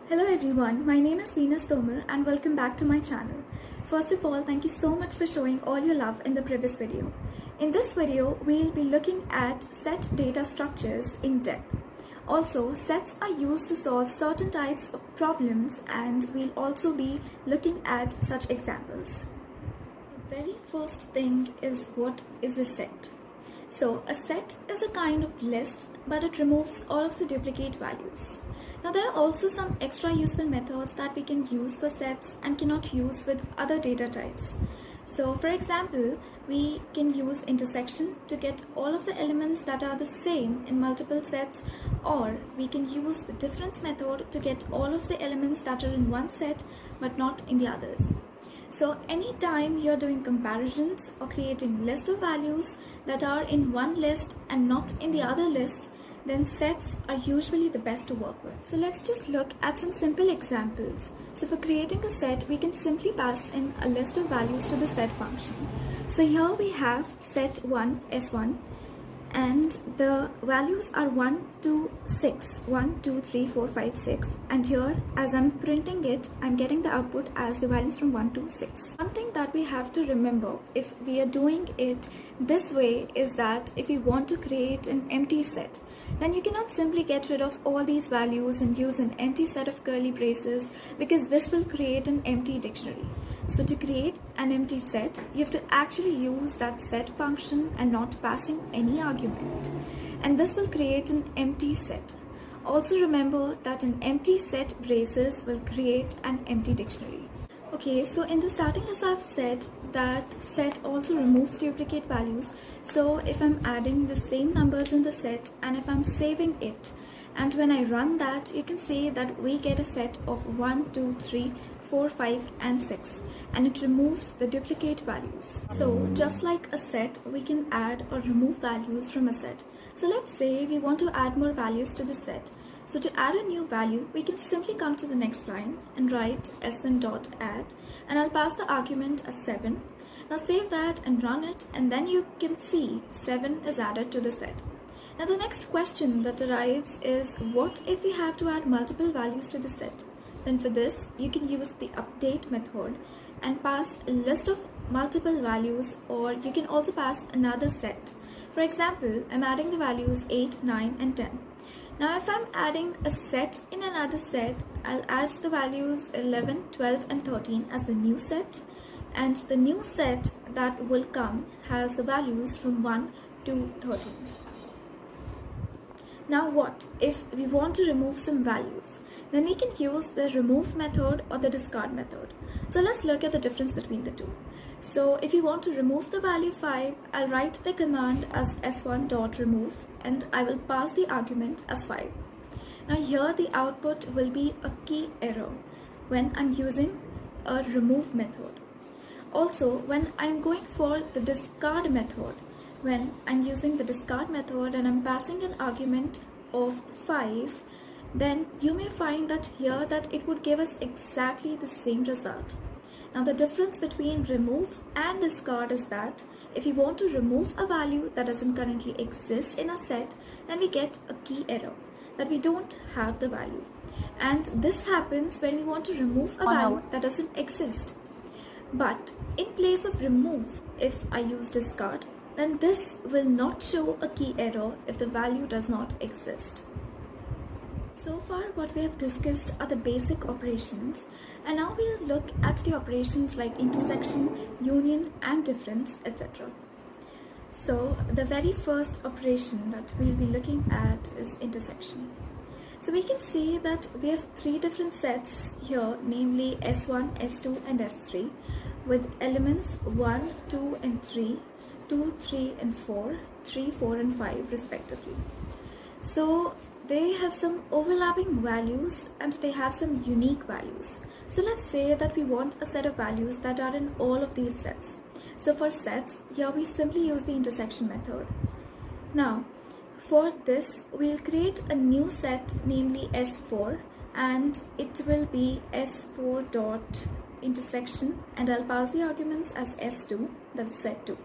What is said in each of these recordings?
Hello everyone, my name is Venus Tomar and welcome back to my channel. First of all, thank you so much for showing all your love in the previous video. In this video, we'll be looking at set data structures in depth. Also, sets are used to solve certain types of problems and we'll also be looking at such examples. The very first thing is, what is a set? So a set is a kind of list, but it removes all of the duplicate values. Now there are also some extra useful methods that we can use for sets and cannot use with other data types. So for example, we can use intersection to get all of the elements that are the same in multiple sets, or we can use the difference method to get all of the elements that are in one set but not in the others. So anytime you're doing comparisons or creating list of values that are in one list and not in the other list, then sets are usually the best to work with. So let's just look at some simple examples. So for creating a set, we can simply pass in a list of values to the set function. So here we have set1 s1 and the values are 1 2 6, 1 2 3 4 5 6, and here as I'm printing it, I'm getting the output as the values from 1 to 6. One thing that we have to remember if we are doing it this way is that if we want to create an empty set, then you cannot simply get rid of all these values and use an empty set of curly braces, because this will create an empty dictionary. So to create an empty set, you have to actually use that set function and not passing any argument. And this will create an empty set. Also remember that an empty set braces will create an empty dictionary. Okay, so in the starting, as I've said, that set also removes duplicate values. So if I'm adding the same numbers in the set and if I'm saving it, and when I run that, you can see that we get a set of 1 2 3 4 5 and 6, and it removes the duplicate values. So just like a set, we can add or remove values from a set. So let's say we want to add more values to the set. So to add a new value, we can simply come to the next line and write s1.add, and I'll pass the argument as 7. Now save that and run it, and then you can see 7 is added to the set. Now the next question that arrives is, what if we have to add multiple values to the set? Then for this, you can use the update method and pass a list of multiple values, or you can also pass another set. For example, I'm adding the values 8, 9 and 10. Now if I'm adding a set in another set, I'll add the values 11, 12 and 13 as the new set, and the new set that will come has the values from 1 to 13. Now what if we want to remove some values? Then we can use the remove method or the discard method. So let's look at the difference between the two. So if you want to remove the value 5, I'll write the command as s1.remove and I will pass the argument as 5. Now here the output will be a key error when I'm using a remove method. Also, when I'm going for the discard method, when I'm using the discard method and I'm passing an argument of 5, then you may find that here that it would give us exactly the same result. Now the difference between remove and discard is that if you want to remove a value that doesn't currently exist in a set, then we get a key error that we don't have the value. And this happens when we want to remove a value that doesn't exist. But in place of remove, if I use discard, then this will not show a key error if the value does not exist. So far what we have discussed are the basic operations, and now we'll look at the operations like intersection, union and difference, etc. So the very first operation that we'll be looking at is intersection. So we can see that we have three different sets here, namely S1, S2 and S3, with elements 1, 2 and 3, 2, 3 and 4, 3, 4 and 5 respectively. So they have some overlapping values and they have some unique values. So let's say that we want a set of values that are in all of these sets. So for sets, here we simply use the intersection method. Now for this, we'll create a new set, namely S4, and it will be S4 dot intersection, and I'll pass the arguments as S2, that's set 2.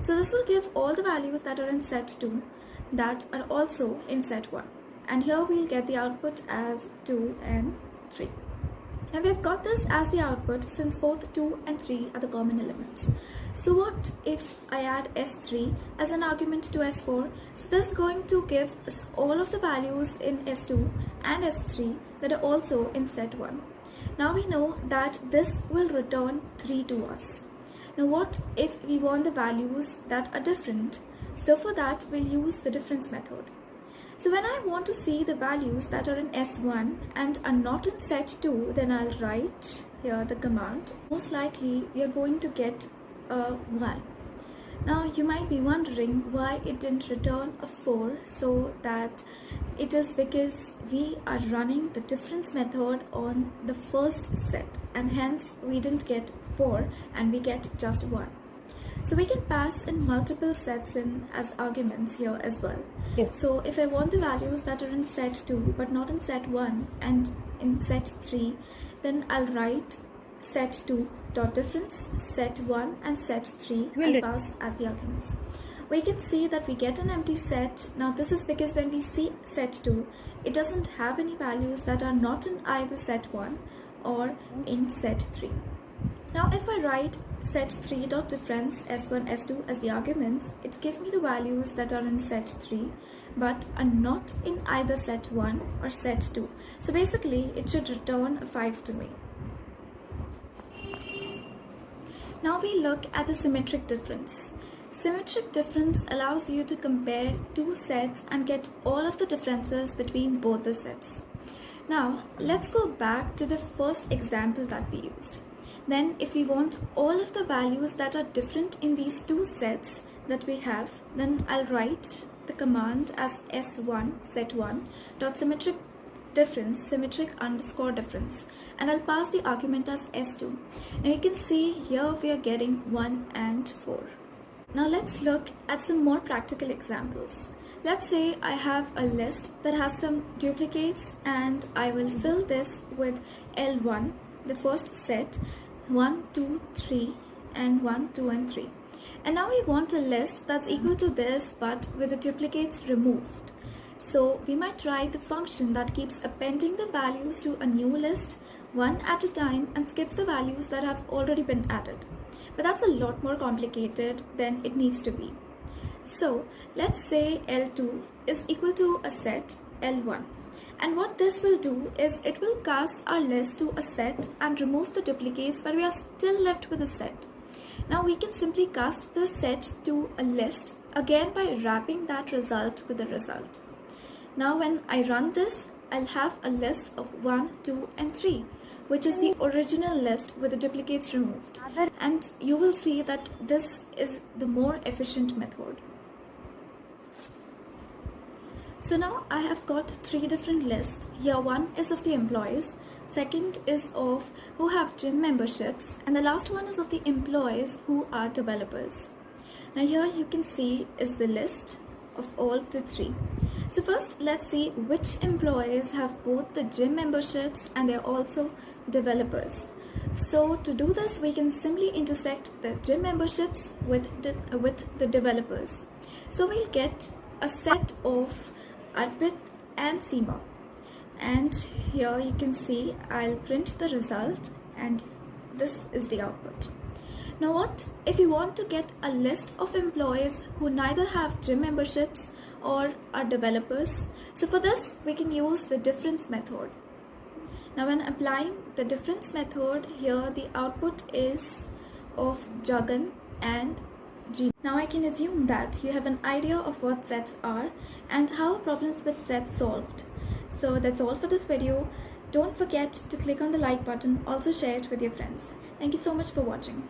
So this will give all the values that are in set 2 that are also in set 1. And here we'll get the output as 2 and 3. Now we've got this as the output since both 2 and 3 are the common elements. So what if I add S3 as an argument to S4? So this is going to give us all of the values in S2 and S3 that are also in set 1. Now we know that this will return 3 to us. Now what if we want the values that are different? So for that we'll use the difference method. So when I want to see the values that are in S1 and are not in set 2, then I'll write here the command. Most likely we are going to get a 1. Now you might be wondering why it didn't return a 4, so that it is because we are running the difference method on the first set, and hence we didn't get 4 and we get just 1. So we can pass in multiple sets in as arguments here as well. Yes. So if I want the values that are in set 2 but not in set 1 and in set 3, then I'll write set 2 dot difference, set 1 and set 3 and pass as the arguments. We can see that we get an empty set. Now this is because when we see set 2, it doesn't have any values that are not in either set 1 or in set 3. Now if I write set 3 dot difference S1 S2 as the arguments, it gives me the values that are in set 3 but are not in either set 1 or set 2. So basically it should return a 5 to me. Now we look at the symmetric difference. Symmetric difference allows you to compare two sets and get all of the differences between both the sets. Now let's go back to the first example that we used. Then if we want all of the values that are different in these two sets that we have, then I'll write the command as S1 set1 dot symmetric difference symmetric underscore difference, and I'll pass the argument as S2. Now you can see here we are getting 1 and 4. Now let's look at some more practical examples. Let's say I have a list that has some duplicates and I will fill this with L1, the first set, 1, 2, 3 and 1, 2 and 3. And now we want a list that's equal to this but with the duplicates removed. So we might write the function that keeps appending the values to a new list one at a time and skips the values that have already been added. But that's a lot more complicated than it needs to be. So let's say L2 is equal to a set L1. And what this will do is it will cast our list to a set and remove the duplicates, but we are still left with a set. Now we can simply cast the set to a list again by wrapping that result with the result. Now when I run this, I'll have a list of 1, 2 and 3, which is the original list with the duplicates removed. And you will see that this is the more efficient method. So now I have got 3 different lists. Here one is of the employees, second is of who have gym memberships, and the last one is of the employees who are developers. Now here you can see is the list of all of the 3. So first let's see which employees have both the gym memberships and they're also developers. So to do this we can simply intersect the gym memberships with the developers. So we'll get a set of Arpit and Seema, and here you can see I'll print the result and this is the output. Now what if you want to get a list of employees who neither have gym memberships or are developers? So for this we can use the difference method. Now when applying the difference method, here the output is of Jagan and G. Now I can assume that you have an idea of what sets are and how problems with sets solved. So that's all for this video. Don't forget to click on the like button, also share it with your friends. Thank you so much for watching.